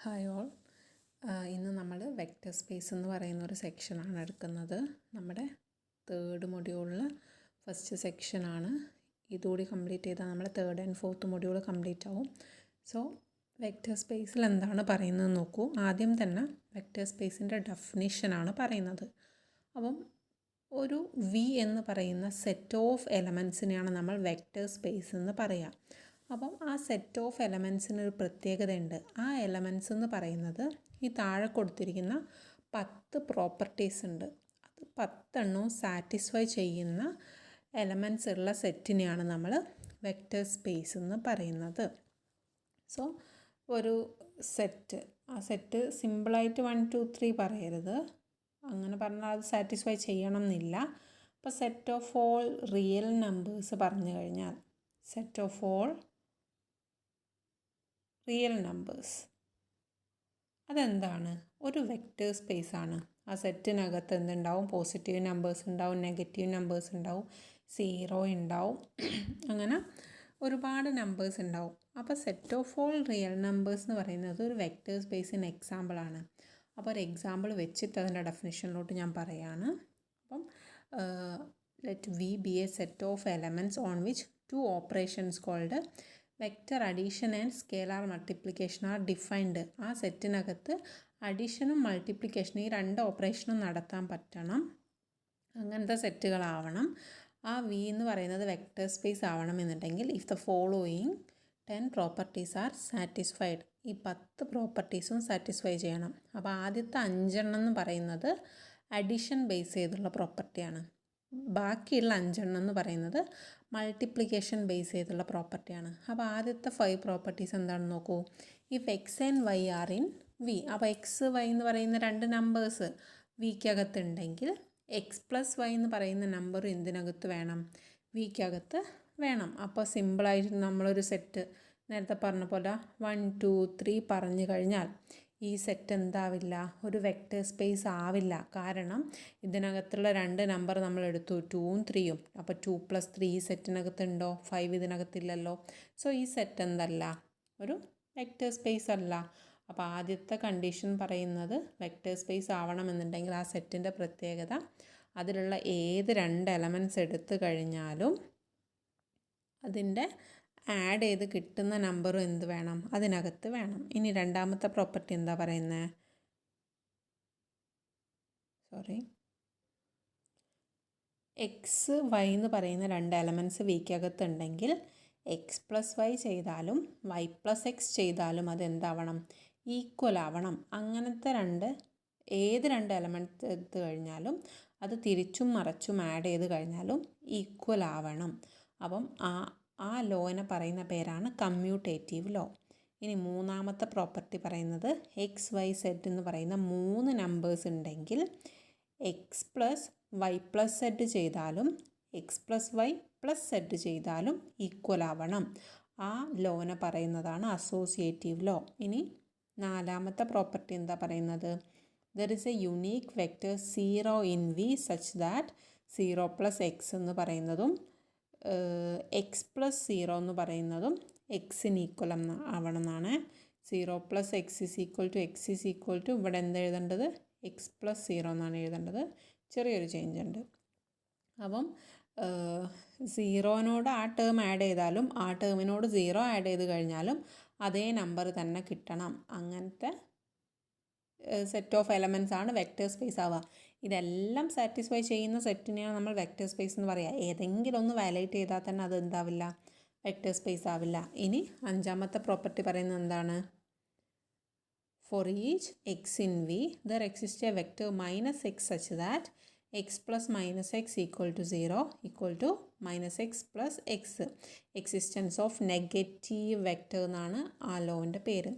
Hi all. ഇന്ന് നമ്മൾ vector space എന്ന് പറയുന്ന ഒരു സെക്ഷനാണ് എടുക്കുന്നത്. നമ്മുടെ തേർഡ് മൊഡ്യൂളിൽ ഫസ്റ്റ് സെക്ഷനാണ്. ഇതുകൂടി കംപ്ലീറ്റ് ചെയ്താൽ നമ്മുടെ third and fourth module complete ആവും. സോ വെക്റ്റർ സ്പേസിൽ എന്താണ് പറയുന്നത് നോക്കൂ. ആദ്യം തന്നെ വെക്റ്റർ സ്പേസിൻ്റെ ഡെഫിനിഷനാണ് പറയുന്നത്. അപ്പം ഒരു വി എന്ന് പറയുന്ന സെറ്റ് ഓഫ് എലമെൻസിനെയാണ് നമ്മൾ വെക്റ്റർ സ്പേസ് എന്ന് പറയുക. അപ്പം ആ സെറ്റ് ഓഫ് എലമെൻസിന് ഒരു പ്രത്യേകതയുണ്ട്. ആ എലമെൻസ് എന്ന് പറയുന്നത് ഈ താഴെ കൊടുത്തിരിക്കുന്ന 10 പ്രോപ്പർട്ടീസ് ഉണ്ട്. അത് 10 എണ്ണവും സാറ്റിസ്ഫൈ ചെയ്യുന്ന എലമെൻസ് ഉള്ള സെറ്റിനെയാണ് നമ്മൾ വെക്റ്റർ സ്പേസ് എന്ന് പറയുന്നത്. സോ ഒരു സെറ്റ്, ആ സെറ്റ് സിമ്പിളായിട്ട് 1 2 3 പറയരുത്. അങ്ങനെ പറഞ്ഞാൽ അത് സാറ്റിസ്ഫൈ ചെയ്യണം എന്നില്ല. അപ്പോൾ set of all real numbers പറഞ്ഞു കഴിഞ്ഞാൽ set of all real numbers അതെന്താണ്? ഒരു വെക്റ്റർ സ്പേസ് ആണ്. ആ സെറ്റിനകത്ത് എന്തുണ്ടാവും? പോസിറ്റീവ് നമ്പേഴ്സ് ഉണ്ടാവും, നെഗറ്റീവ് നമ്പേഴ്സ് ഉണ്ടാവും, 0 ഉണ്ടാവും, അങ്ങനെ ഒരുപാട് നമ്പേഴ്സ് ഉണ്ടാവും. അപ്പോൾ set of all real numbers എന്ന് പറയുന്നത് ഒരു വെക്റ്റർ സ്പേസിന് എക്സാമ്പിളാണ്. അപ്പോൾ ഒരു എക്സാമ്പിൾ വെച്ചിട്ട് അതിൻ്റെ ഡെഫിനിഷനിലോട്ട് ഞാൻ പറയുകയാണ്. അപ്പം let V be a set of elements on which 2 operations called vector addition and scalar multiplication are defined. ആ സെറ്റിനകത്ത് അഡീഷനും മൾട്ടിപ്ലിക്കേഷനും ഈ 2 ഓപ്പറേഷനും നടത്താൻ പറ്റണം. അങ്ങനത്തെ സെറ്റുകളാവണം. ആ വി എന്ന് പറയുന്നത് വെക്റ്റർ സ്പേസ് ആവണം എന്നുണ്ടെങ്കിൽ if the following 10 properties are satisfied, ഈ 10 പ്രോപ്പർട്ടീസും സാറ്റിസ്ഫൈ ചെയ്യണം. അപ്പോൾ ആദ്യത്തെ 5 എന്ന് പറയുന്നത് അഡീഷൻ ബേസ് ചെയ്തുള്ള പ്രോപ്പർട്ടിയാണ്. ബാക്കിയുള്ള 5 എന്ന് പറയുന്നത് മൾട്ടിപ്ലിക്കേഷൻ ബേസ് ചെയ്തുള്ള പ്രോപ്പർട്ടിയാണ്. അപ്പോൾ ആദ്യത്തെ 5 പ്രോപ്പർട്ടീസ് എന്താണെന്ന് നോക്കൂ. If x and y are in V, അപ്പോൾ എക്സ് വൈ എന്ന് പറയുന്ന 2 നമ്പേഴ്സ് വിക്കകത്തുണ്ടെങ്കിൽ എക്സ് പ്ലസ് വൈ എന്ന് പറയുന്ന നമ്പർ എന്തിനകത്ത് വേണം? വിക്കകത്ത് വേണം. അപ്പോൾ സിമ്പിളായിട്ട് നമ്മളൊരു സെറ്റ് നേരത്തെ പറഞ്ഞ പോലെ 1 2 3 പറഞ്ഞു കഴിഞ്ഞാൽ ഈ സെറ്റ് എന്താവില്ല? ഒരു വെക്റ്റർ സ്പേസ് ആവില്ല. കാരണം ഇതിനകത്തുള്ള 2 നമ്പർ നമ്മൾ എടുത്തു, 2ഉം 3ഉം. അപ്പോൾ 2 + 3 ഈ സെറ്റിനകത്തുണ്ടോ? 5 ഇതിനകത്തില്ലല്ലോ. സോ ഈ സെറ്റ് എന്തല്ല? ഒരു വെക്റ്റർ സ്പേസ് അല്ല. അപ്പോൾ ആദ്യത്തെ കണ്ടീഷൻ പറയുന്നത് വെക്റ്റർ സ്പേസ് ആവണമെന്നുണ്ടെങ്കിൽ ആ സെറ്റിൻ്റെ പ്രത്യേകത അതിലുള്ള ഏത് 2 എലമെൻറ്റ്സ് എടുത്തു കഴിഞ്ഞാലും അതിൻ്റെ ആഡ് ചെയ്ത് കിട്ടുന്ന നമ്പറും എന്ത് വേണം? അതിനകത്ത് വേണം. ഇനി രണ്ടാമത്തെ പ്രോപ്പർട്ടി എന്താ പറയുന്നത്? എക്സ് വൈ എന്ന് പറയുന്ന 2 എലമെൻറ്റ്സ് വിക്കകത്ത് ഉണ്ടെങ്കിൽ എക്സ് പ്ലസ് വൈ ചെയ്താലും വൈ പ്ലസ് എക്സ് ചെയ്താലും അതെന്താവണം? ഈക്വൽ ആവണം. അങ്ങനത്തെ ഏത് 2 എലമെൻറ്റ്സ് എടുത്തു കഴിഞ്ഞാലും അത് തിരിച്ചും മറിച്ചും ആഡ് ചെയ്ത് കഴിഞ്ഞാലും ഈക്വൽ ആവണം. അപ്പം ആ ലോനെ പറയുന്ന പേരാണ് കമ്മ്യൂട്ടേറ്റീവ് ലോ. ഇനി മൂന്നാമത്തെ പ്രോപ്പർട്ടി പറയുന്നത് എക്സ് വൈ സെഡ് എന്ന് പറയുന്ന 3 നമ്പേഴ്സ് ഉണ്ടെങ്കിൽ x plus y plus z ചെയ്താലും x plus y plus z ചെയ്താലും ഈക്വൽ ആവണം. ആ ലോനെ പറയുന്നതാണ് അസോസിയേറ്റീവ് ലോ. ഇനി നാലാമത്തെ പ്രോപ്പർട്ടി എന്താ പറയുന്നത്? There is a unique vector 0 in V such that 0 + x എന്ന് പറയുന്നതും എക്സ് പ്ലസ് 0 എന്ന് പറയുന്നതും എക്സിന് ഈക്വൽ ആവണം എന്നാണ്. 0 + x is equal to x is equal to ഇവിടെ എന്താ എഴുതേണ്ടത്? എക്സ് പ്ലസ് 0 എന്നാണ് എഴുതേണ്ടത്. ചെറിയൊരു ചേഞ്ച് ഉണ്ട്. അപ്പം 0നോട് ആ ടേം ആഡ് ചെയ്താലും ആ ടേമിനോട് 0 ആഡ് ചെയ്ത് കഴിഞ്ഞാലും അതേ നമ്പർ തന്നെ കിട്ടണം. അങ്ങനത്തെ സെറ്റ് ഓഫ് എലമെൻറ്റ്സ് ആണ് വെക്റ്റർ സ്പേസ് ആവുക. ഇതെല്ലാം സാറ്റിസ്ഫൈ ചെയ്യുന്ന സെറ്റിനെയാണ് നമ്മൾ വെക്റ്റർ സ്പേസ് എന്ന് പറയുക. ഏതെങ്കിലും ഒന്ന് വയലേറ്റ് ചെയ്താൽ തന്നെ അത് എന്താവില്ല? വെക്റ്റർ സ്പേസ് ആവില്ല. ഇനി അഞ്ചാമത്തെ പ്രോപ്പർട്ടി പറയുന്നത് എന്താണ്? For each x in V there exist a vector -x such that x plus -x equal to 0 equal to -x + x. Existence of negative vector എന്നാണ് ആ ലോൻ്റെ പേര്,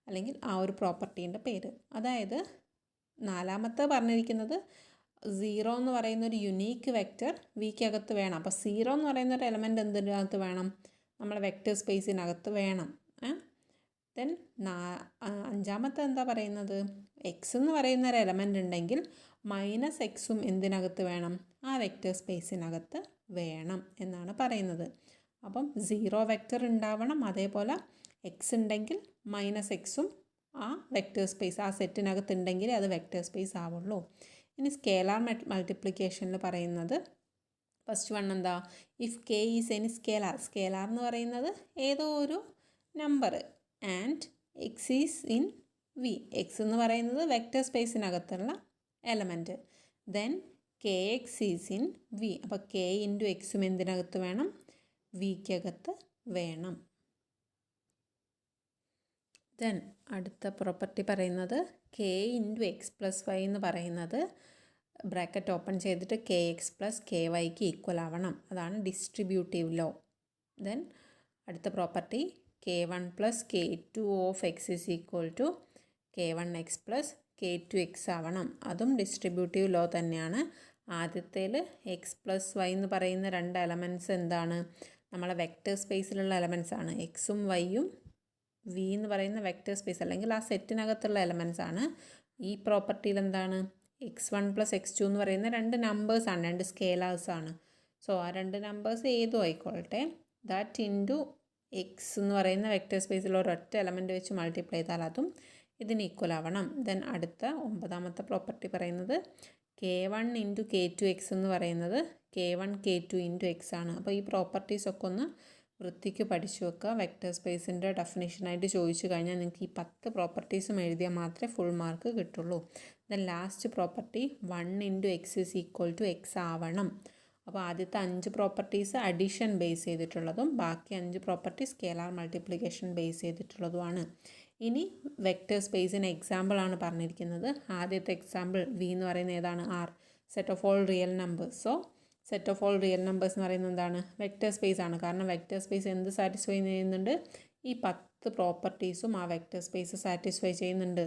അല്ലെങ്കിൽ ആ ഒരു പ്രോപ്പർട്ടീൻ്റെ പേര്. അതായത് നാലാമത്തെ പറഞ്ഞിരിക്കുന്നത് 0 എന്ന് പറയുന്ന ഒരു യുണീക്ക് വെക്റ്റർ വിക്കകത്ത് വേണം. അപ്പോൾ 0 എന്ന് പറയുന്ന ഒരു എലമെൻറ്റ് എന്തിനകത്ത് വേണം? നമ്മളെ വെക്റ്റർ സ്പേസിനകത്ത് വേണം. ദെൻ അഞ്ചാമത്തെ എന്താ പറയുന്നത്? എക്സ് എന്ന് പറയുന്ന ഒരു എലമെൻ്റ് ഉണ്ടെങ്കിൽ -xഉം എന്തിനകത്ത് വേണം? ആ വെക്റ്റർ സ്പേസിനകത്ത് വേണം എന്നാണ് പറയുന്നത്. അപ്പം 0 വെക്റ്റർ ഉണ്ടാവണം. അതേപോലെ എക്സ് ഉണ്ടെങ്കിൽ -xഉം ആ വെക്റ്റർ സ്പേസ് ആ സെറ്റിനകത്ത് ഉണ്ടെങ്കിൽ അത് വെക്റ്റർ സ്പേസ് ആവുള്ളൂ. ഇനി സ്കേലാർ മൾട്ടിപ്ലിക്കേഷനിൽ പറയുന്നത് ഫസ്റ്റ് വൺ എന്താ, if k is any scalar. Scalar എന്ന് പറയുന്നത് ഏതോ ഒരു number and x is in V. X എന്ന് പറയുന്നത് വെക്റ്റർ സ്പേസിനകത്തുള്ള element. Then k x is in V. അപ്പോൾ കെ ഇൻറ്റു എക്സും എന്തിനകത്ത് വേണം, വിക്കകത്ത് വേണം. ദെൻ അടുത്ത പ്രോപ്പർട്ടി പറയുന്നത് k into x plus y എന്ന് പറയുന്നത് ബ്രാക്കറ്റ് ഓപ്പൺ ചെയ്തിട്ട് കെ എക്സ് പ്ലസ് കെ വൈക്ക് ഈക്വൽ ആവണം. അതാണ് ഡിസ്ട്രിബ്യൂട്ടീവ് ലോ. ദെൻ അടുത്ത property K one plus k two of x is equal to k one x plus k two x ആവണം. അതും distributive law തന്നെയാണ്. ആദ്യത്തേൽ എക്സ് പ്ലസ് വൈ എന്ന് പറയുന്ന രണ്ട് എലമെൻറ്റ്സ് എന്താണ്, നമ്മളെ വെക്റ്റർ സ്പേസിലുള്ള എലമെൻറ്റ്സ് ആണ്. എക്സും വൈയും വി എന്ന് പറയുന്ന വെക്റ്റർ സ്പേസ് അല്ലെങ്കിൽ ആ സെറ്റിനകത്തുള്ള എലമെൻറ്റ്സ് ആണ്. ഈ പ്രോപ്പർട്ടിയിൽ എന്താണ്, x one plus x two എന്ന് പറയുന്ന രണ്ട് നമ്പേഴ്സാണ്, രണ്ട് സ്കേലേഴ്സാണ്. സോ ആ രണ്ട് നമ്പേഴ്സ് ഏതും ആയിക്കോട്ടെ, ദാറ്റ് ഇൻറ്റു എക്സ് എന്ന് പറയുന്ന വെക്റ്റർ സ്പേസിൽ ഒരൊറ്റ എലമെൻറ്റ് വെച്ച് മൾട്ടിപ്ലൈ ചെയ്താൽ അതും ഇതിന് ഈക്വൽ ആവണം. ദെൻ അടുത്ത 9ാമത്തെ പ്രോപ്പർട്ടി പറയുന്നത് K one into K two X എന്ന് പറയുന്നത് K one K two into X ആണ്. അപ്പോൾ ഈ പ്രോപ്പർട്ടീസൊക്കെ ഒന്ന് വൃത്തിക്ക് പഠിച്ചു വെക്കുക. വെക്റ്റർ സ്പേസിൻ്റെ ഡെഫിനേഷനായിട്ട് ചോദിച്ചു കഴിഞ്ഞാൽ നിങ്ങൾക്ക് ഈ 10 പ്രോപ്പർട്ടീസും എഴുതിയാൽ മാത്രമേ ഫുൾ മാർക്ക് കിട്ടുള്ളൂ. Then last property 1 into x is equal to x ആവണം. അപ്പോൾ ആദ്യത്തെ 5 പ്രോപ്പർട്ടീസ് അഡീഷൻ ബേസ് ചെയ്തിട്ടുള്ളതും ബാക്കി 5 പ്രോപ്പർട്ടി സ്കേലാർ മൾട്ടിപ്ലിക്കേഷൻ ബേസ് ചെയ്തിട്ടുള്ളതുമാണ്. ഇനി വെക്റ്റർ സ്പേസിന് എക്സാമ്പിളാണ് പറഞ്ഞിരിക്കുന്നത്. ആദ്യത്തെ എക്സാമ്പിൾ വി എന്ന് പറയുന്നത് ഏതാണ്, R, set of all real numbers. So set of all real numbers എന്ന് പറയുന്നത് എന്താണ്, വെക്റ്റർ സ്പേസ് ആണ്. കാരണം വെക്റ്റർ സ്പേസ് എന്ത് സാറ്റിസ്ഫൈ ചെയ്യുന്നുണ്ട്, ഈ 10 പ്രോപ്പർട്ടീസും ആ വെക്റ്റർ സ്പേസ് സാറ്റിസ്ഫൈ ചെയ്യുന്നുണ്ട്.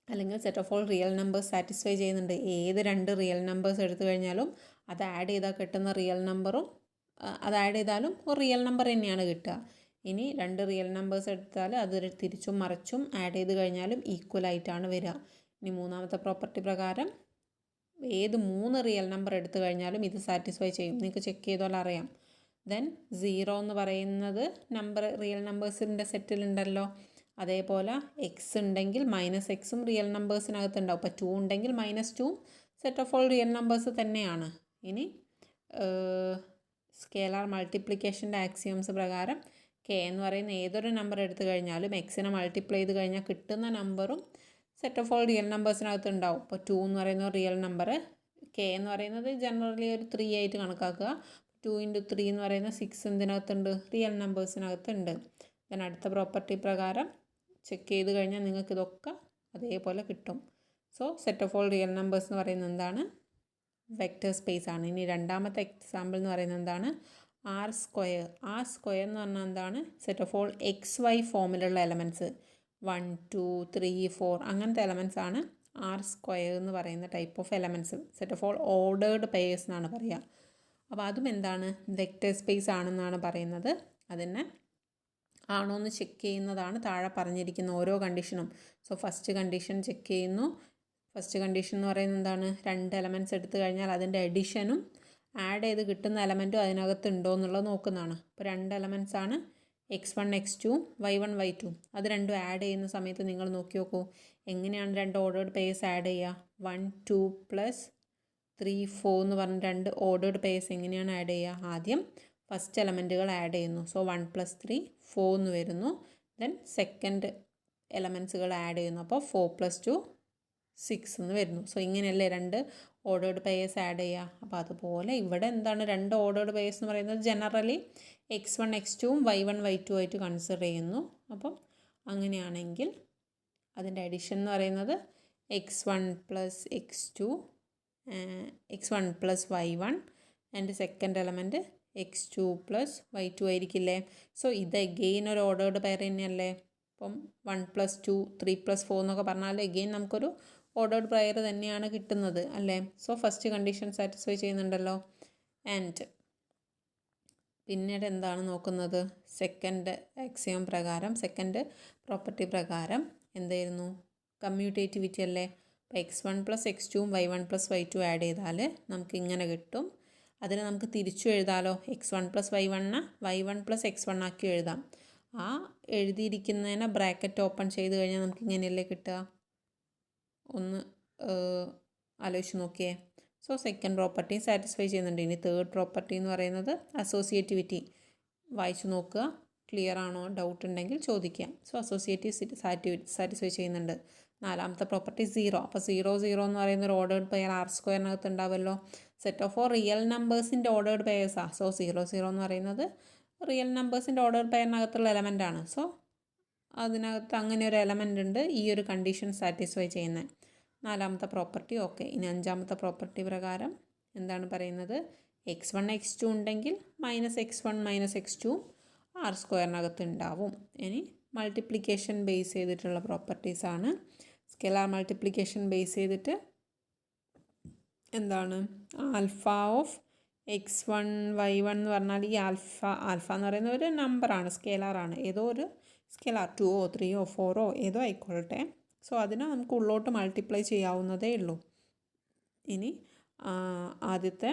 അല്ലെങ്കിൽ set of all real numbers satisfy ചെയ്യുന്നുണ്ട്. ഏത് രണ്ട് റിയൽ നമ്പേഴ്സ് എടുത്തു കഴിഞ്ഞാലും അത് ആഡ് ചെയ്താൽ കിട്ടുന്ന റിയൽ നമ്പറും അത് ആഡ് ചെയ്താലും ഒരു റിയൽ നമ്പർ തന്നെയാണ് കിട്ടുക. ഇനി രണ്ട് റിയൽ നമ്പേഴ്സ് എടുത്താൽ അത് തിരിച്ചും മറിച്ചും ആഡ് ചെയ്ത് കഴിഞ്ഞാലും ഈക്വൽ ആയിട്ടാണ് വരിക. ഇനി 3ാമത്തെ പ്രോപ്പർട്ടി പ്രകാരം ഏത് 3 റിയൽ നമ്പർ എടുത്തു കഴിഞ്ഞാലും ഇത് സാറ്റിസ്ഫൈ ചെയ്യും. നിങ്ങൾക്ക് ചെക്ക് ചെയ്താൽ അറിയാം. ദെൻ 0 എന്ന് പറയുന്നത് നമ്പർ റിയൽ നമ്പേഴ്സിൻ്റെ സെറ്റിലുണ്ടല്ലോ. അതേപോലെ എക്സ് ഉണ്ടെങ്കിൽ മൈനസ് എക്സും റിയൽ നമ്പേഴ്സിനകത്തുണ്ടാവും. അപ്പോൾ 2 ഉണ്ടെങ്കിൽ -2 set of all real numbers തന്നെയാണ്. ഇനി സ്കേലാർ മൾട്ടിപ്ലിക്കേഷൻ്റെ ആക്സിയംസ് പ്രകാരം കെ എന്ന് പറയുന്ന ഏതൊരു നമ്പർ എടുത്തു കഴിഞ്ഞാലും എക്സിനെ മൾട്ടിപ്ലൈ ചെയ്ത് കഴിഞ്ഞാൽ കിട്ടുന്ന നമ്പറും സെറ്റ് ഓഫ് ഓൾ റിയൽ നമ്പേഴ്സിനകത്ത് ഉണ്ടാവും. ഇപ്പോൾ 2 എന്ന് പറയുന്ന റിയൽ നമ്പർ, കെ എന്ന് പറയുന്നത് ജനറലി ഒരു 3 ആയിട്ട് കണക്കാക്കുക. 2 × 3 എന്ന് പറയുന്ന 6 എന്തിനകത്തുണ്ട്, റിയൽ നമ്പേഴ്സിനകത്തുണ്ട്. ദെൻ അടുത്ത പ്രോപ്പർട്ടി പ്രകാരം ചെക്ക് ചെയ്ത് കഴിഞ്ഞാൽ നിങ്ങൾക്ക് ഇതൊക്കെ അതേപോലെ കിട്ടും. So set of all real numbers എന്ന് പറയുന്നത് എന്താണ്, വെക്റ്റർ സ്പേസ് ആണ്. ഇനി 2ാമത്തെ എക്സാമ്പിൾ എന്ന് പറയുന്നത് എന്താണ്, ആർ സ്ക്വയർ. ആർ സ്ക്വയർ എന്ന് പറഞ്ഞാൽ എന്താണ്, set of all x y ഫോമിലുള്ള എലമെൻറ്റ്സ് 1 2 3 4 അങ്ങനത്തെ എലമെൻറ്റ്സ് ആണ് ആർ സ്ക്വയർ എന്ന് പറയുന്ന type of elements. Set of all ordered pairs എന്നാണ് പറയുക. അപ്പോൾ അതും എന്താണ്, വെക്റ്റർ സ്പേസ് ആണെന്നാണ് പറയുന്നത്. അതിനെ ആണോ എന്ന് ചെക്ക് ചെയ്യുന്നതാണ് താഴെ പറഞ്ഞിരിക്കുന്ന ഓരോ കണ്ടീഷനും. സോ ഫസ്റ്റ് കണ്ടീഷൻ ചെക്ക് ചെയ്യുന്നു. ഫസ്റ്റ് കണ്ടീഷൻ എന്ന് പറയുന്നത് എന്താണ്, രണ്ട് എലമെൻറ്റ്സ് എടുത്തു കഴിഞ്ഞാൽ അതിൻ്റെ എഡിഷനും ആഡ് ചെയ്ത് കിട്ടുന്ന എലമെൻറ്റും അതിനകത്ത് ഉണ്ടോ എന്നുള്ളത് നോക്കുന്നതാണ്. അപ്പോൾ രണ്ട് എലമെൻറ്റ്സ് ആണ് x1 x2 y1 y2. അത് രണ്ടും ആഡ് ചെയ്യുന്ന സമയത്ത് നിങ്ങൾ നോക്കി നോക്കൂ എങ്ങനെയാണ് രണ്ട് ഓർഡേർഡ് പെയേഴ്സ് ആഡ് ചെയ്യുക. 1 2 + 3 4 എന്ന് പറഞ്ഞ രണ്ട് ഓർഡേർഡ് പെയേഴ്സ് എങ്ങനെയാണ് ആഡ് ചെയ്യുക. ആദ്യം ഫസ്റ്റ് എലമെൻറ്റുകൾ ആഡ് ചെയ്യുന്നു. സോ 1 + 3 4 എന്ന് വരുന്നു. ദെൻ സെക്കൻഡ് എലമെൻറ്റ്സുകൾ ആഡ് ചെയ്യുന്നു. അപ്പോൾ 4 + 2 6 എന്ന് വരുന്നു. സോ ഇങ്ങനെയല്ലേ രണ്ട് ഓർഡേർഡ് പെയേഴ്സ് ആഡ് ചെയ്യുക. അപ്പോൾ അതുപോലെ ഇവിടെ എന്താണ്, രണ്ട് ഓർഡേർഡ് പെയേഴ്സ് എന്ന് പറയുന്നത് generally x1 x2 y1 y2 ആയിട്ട് കൺസിഡർ ചെയ്യുന്നു. അപ്പം അങ്ങനെയാണെങ്കിൽ അതിൻ്റെ അഡിഷൻ എന്ന് പറയുന്നത് x1 + x2 x1 + y1 and second element x2 + y2 ആയിരിക്കില്ലേ. സോ ഇത് എഗെയിൻ ഒരു ഓർഡേർഡ് പെയർ തന്നെയല്ലേ. അപ്പം 1 + 2 3 + 4 എന്നൊക്കെ പറഞ്ഞാൽ എഗെയിൻ നമുക്കൊരു ഓർഡേർഡ് പെയർ തന്നെയാണ് കിട്ടുന്നത് അല്ലേ. സോ ഫസ്റ്റ് കണ്ടീഷൻ സാറ്റിസ്ഫൈ ചെയ്യുന്നുണ്ടല്ലോ. ആൻഡ് പിന്നീട് എന്താണ് നോക്കുന്നത്, സെക്കൻഡ് ആക്സിയം പ്രകാരം, സെക്കൻഡ് പ്രോപ്പർട്ടി പ്രകാരം എന്തായിരുന്നു, കമ്മ്യൂട്ടേറ്റിവിറ്റി അല്ലേ. അപ്പോൾ x1 + x2 y1 + y2 add ചെയ്താൽ നമുക്ക് ഇങ്ങനെ കിട്ടും. അതിന് നമുക്ക് തിരിച്ചു എഴുതാമല്ലോ. x1 + y1 y1 + x1 ആക്കി എഴുതാം. ആ എഴുതിയിരിക്കുന്നതിനെ ബ്രാക്കറ്റ് ഓപ്പൺ ചെയ്ത് കഴിഞ്ഞാൽ നമുക്ക് ഇങ്ങനെയല്ലേ കിട്ടുക? ഒന്ന് ആലോചിച്ച് നോക്കിയേ. സോ സെക്കൻഡ് പ്രോപ്പർട്ടി സാറ്റിസ്ഫൈ ചെയ്യുന്നുണ്ട്. ഇനി തേർഡ് പ്രോപ്പർട്ടി എന്ന് പറയുന്നത് അസോസിയേറ്റിവിറ്റി. വായിച്ചു നോക്കുക, ക്ലിയർ ആണോ, ഡൗട്ട് ഉണ്ടെങ്കിൽ ചോദിക്കാം. സോ അസോസിയേറ്റീവ് സാറ്റിസ്ഫൈ ചെയ്യുന്നുണ്ട്. നാലാമത്തെ പ്രോപ്പർട്ടി 0. അപ്പോൾ 0 0 എന്ന് പറയുന്ന ഒരു ഓർഡേർഡ് പെയർ ആർ സ്ക്വയറിനകത്ത് ഉണ്ടാവുമല്ലോ. സെറ്റ് ഓഫ് റിയൽ നമ്പേഴ്സിൻ്റെ ഓർഡേർഡ് പെയേഴ്സാണ്. സോ 0 0 എന്ന് പറയുന്നത് റിയൽ നമ്പേഴ്സിൻ്റെ ഓർഡേർഡ് പെയറിനകത്തുള്ള എലമെൻ്റ് ആണ്. സോ അതിനകത്ത് അങ്ങനെ ഒരു എലമെൻ്റ് ഉണ്ട് ഈ ഒരു കണ്ടീഷൻ സാറ്റിസ്ഫൈ ചെയ്യുന്നത്. നാലാമത്തെ പ്രോപ്പർട്ടി ഓക്കെ. ഇനി അഞ്ചാമത്തെ പ്രോപ്പർട്ടി പ്രകാരം എന്താണ് പറയുന്നത്? x1 x2 ഉണ്ടെങ്കിൽ -x1 -x2 ആർ സ്ക്വയറിനകത്ത് ഉണ്ടാവും. ഇനി മൾട്ടിപ്ലിക്കേഷൻ ബേസ് ചെയ്തിട്ടുള്ള പ്രോപ്പർട്ടീസാണ്. സ്കെലാർ മൾട്ടിപ്ലിക്കേഷൻ ബേസ് ചെയ്തിട്ട് എന്താണ് ആൽഫ ഓഫ് x1 y1 എന്ന് പറഞ്ഞാൽ ഈ ആൽഫ എന്ന് പറയുന്ന ഒരു നമ്പറാണ്, സ്കെലാറാണ്. ഏതോ ഒരു സ്കെലാർ 2 3 4 ഏതോ ആയിക്കോട്ടെ. സോ അതിനെ നമുക്ക് ഉള്ളോട്ട് മൾട്ടിപ്ലൈ ചെയ്യാവുന്നതേ ഉള്ളൂ. ഇനി ആദ്യത്തെ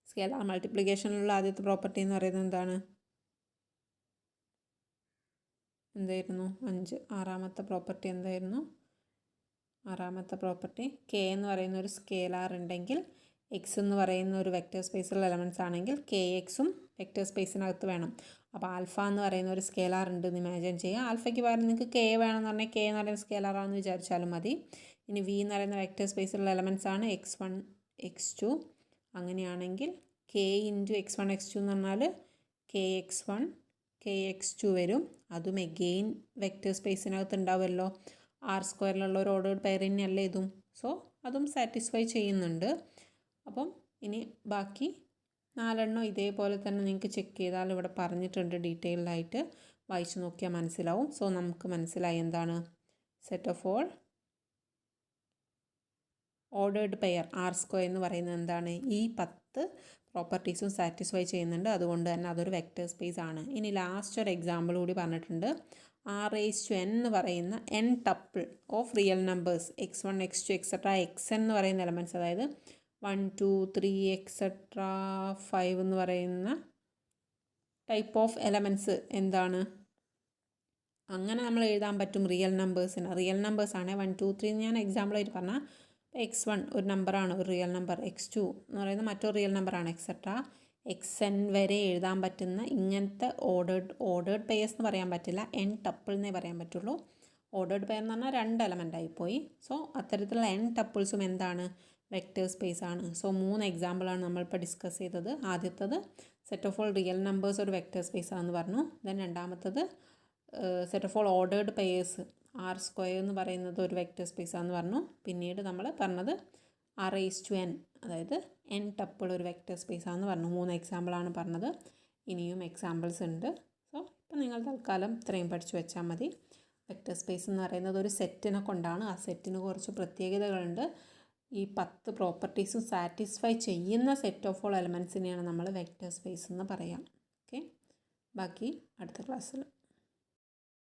സ്കെലാർ മൾട്ടിപ്ലിക്കേഷനിലുള്ള ആദ്യത്തെ പ്രോപ്പർട്ടി എന്ന് പറയുന്നത് എന്തായിരുന്നു? 5. ആറാമത്തെ പ്രോപ്പർട്ടി എന്തായിരുന്നു? ആറാമത്തെ പ്രോപ്പർട്ടി കെ എന്ന് പറയുന്ന ഒരു സ്കെലാർ ഉണ്ടെങ്കിൽ എക്സ് എന്ന് പറയുന്ന ഒരു വെക്റ്റർ സ്പേസിലുള്ള എലമെൻറ്റ്സ് ആണെങ്കിൽ കെ എക്സും വെക്റ്റർ സ്പേസിനകത്ത് വേണം. അപ്പോൾ ആൽഫ എന്ന് പറയുന്ന ഒരു സ്കെലാർ ഉണ്ട് എന്ന് ഇമാജിൻ ചെയ്യുക. ആൽഫയ്ക്ക് പകരം നിങ്ങൾക്ക് കെ വേണമെന്ന് പറഞ്ഞാൽ കെ എന്ന് പറയുന്ന സ്കെലാറാണെന്ന് വിചാരിച്ചാലും മതി. ഇനി വി എന്ന് പറയുന്ന വെക്റ്റർ സ്പേസിലുള്ള എലമെൻറ്റ്സ് ആണ് x1 x2. അങ്ങനെയാണെങ്കിൽ കെ ഇൻറ്റു x1 x2 എന്ന് പറഞ്ഞാൽ കെ x1 കെ x2 വരും. അതും എഗെയിൻ വെക്റ്റർ സ്പേസിനകത്ത് ഉണ്ടാവുമല്ലോ. ആർ സ്ക്വയറിലുള്ള ഒരു ഓർഡേർഡ് പെയർ തന്നെയല്ലേ ഇതും. സോ അതും സാറ്റിസ്ഫൈ ചെയ്യുന്നുണ്ട്. അപ്പം ഇനി ബാക്കി 4 ഇതേപോലെ തന്നെ നിങ്ങൾക്ക് ചെക്ക് ചെയ്താൽ ഇവിടെ പറഞ്ഞിട്ടുണ്ട് ഡീറ്റെയിൽഡായിട്ട്. വായിച്ചു നോക്കിയാൽ മനസ്സിലാവും. സോ നമുക്ക് മനസ്സിലായി എന്താണ് set of all ordered pair R square എന്ന് പറയുന്നത് എന്താണ്? ഈ 10 പ്രോപ്പർട്ടീസും സാറ്റിസ്ഫൈ ചെയ്യുന്നുണ്ട്. അതുകൊണ്ട് തന്നെ അതൊരു വെക്റ്റർ സ്പേസ് ആണ്. ഇനി ലാസ്റ്റ് ഒരു എക്സാമ്പിൾ കൂടി പറഞ്ഞിട്ടുണ്ട്. r⁴n എന്ന് പറയുന്ന n tuple of real numbers x1 x2 etcetera xn എന്ന് പറയുന്ന എലമെൻറ്റ്സ്, അതായത് 1 2 3 എക്സെട്ര 5 എന്ന് പറയുന്ന ടൈപ്പ് ഓഫ് എലമെൻറ്റ്സ് എന്താണ്? അങ്ങനെ നമ്മൾ എഴുതാൻ പറ്റും റിയൽ നമ്പേഴ്സിന്. റിയൽ നമ്പേഴ്സാണ് 1 2 3 ഞാൻ എക്സാമ്പിളായിട്ട് പറഞ്ഞാൽ x1 ഒരു നമ്പറാണ്, ഒരു റിയൽ നമ്പർ. x2 എന്ന് പറയുന്നത് മറ്റൊരു റിയൽ നമ്പറാണ്. എക്സെട്ര xn വരെ എഴുതാൻ പറ്റുന്ന ഇങ്ങനത്തെ ഓർഡേർഡ് പെയേഴ്സ് എന്ന് പറയാൻ പറ്റില്ല, n ടപ്പിൾ എന്നേ പറയാൻ പറ്റുള്ളൂ. ഓർഡേർഡ് പെയർ എന്ന് പറഞ്ഞാൽ 2 എലമെൻ്റ് ആയിപ്പോയി. സോ അത്തരത്തിലുള്ള n ടപ്പിൾസും എന്താണ്? വെക്റ്റർ സ്പേസ് ആണ്. സോ 3 എക്സാമ്പിളാണ് നമ്മളിപ്പോൾ ഡിസ്കസ് ചെയ്തത്. ആദ്യത്തത് set of all real numbers ഒരു വെക്റ്റർ സ്പേസ് ആണെന്ന് പറഞ്ഞു. ദെൻ രണ്ടാമത്തത് set of all ordered pairs R square എന്ന് പറയുന്നത് ഒരു വെക്റ്റർ സ്പേസ് ആണെന്ന് പറഞ്ഞു. പിന്നീട് നമ്മൾ പറഞ്ഞത് r⁴n അതായത് n ടപ്പിൾ ഒരു വെക്റ്റർ സ്പേസ് ആണെന്ന് പറഞ്ഞു. 3 എക്സാമ്പിളാണ് പറഞ്ഞത്. ഇനിയും എക്സാമ്പിൾസ് ഉണ്ട്. സോ ഇപ്പോൾ നിങ്ങൾ തൽക്കാലം ഇത്രയും പഠിച്ചു വെച്ചാൽ മതി. വെക്റ്റർ സ്പേസ് എന്ന് പറയുന്നത് ഒരു സെറ്റിനെ കൊണ്ടാണ്. ആ സെറ്റിന് കുറച്ച് പ്രത്യേകതകളുണ്ട്. ഈ 10 പ്രോപ്പർട്ടീസും സാറ്റിസ്ഫൈ ചെയ്യുന്ന സെറ്റ് ഓഫ് ഓൾ എലമെൻറ്റ്സിനെയാണ് നമ്മൾ വെക്റ്റർ സ്പേസ് എന്ന് പറയാം. ഓക്കെ, ബാക്കി അടുത്ത ക്ലാസ്സിൽ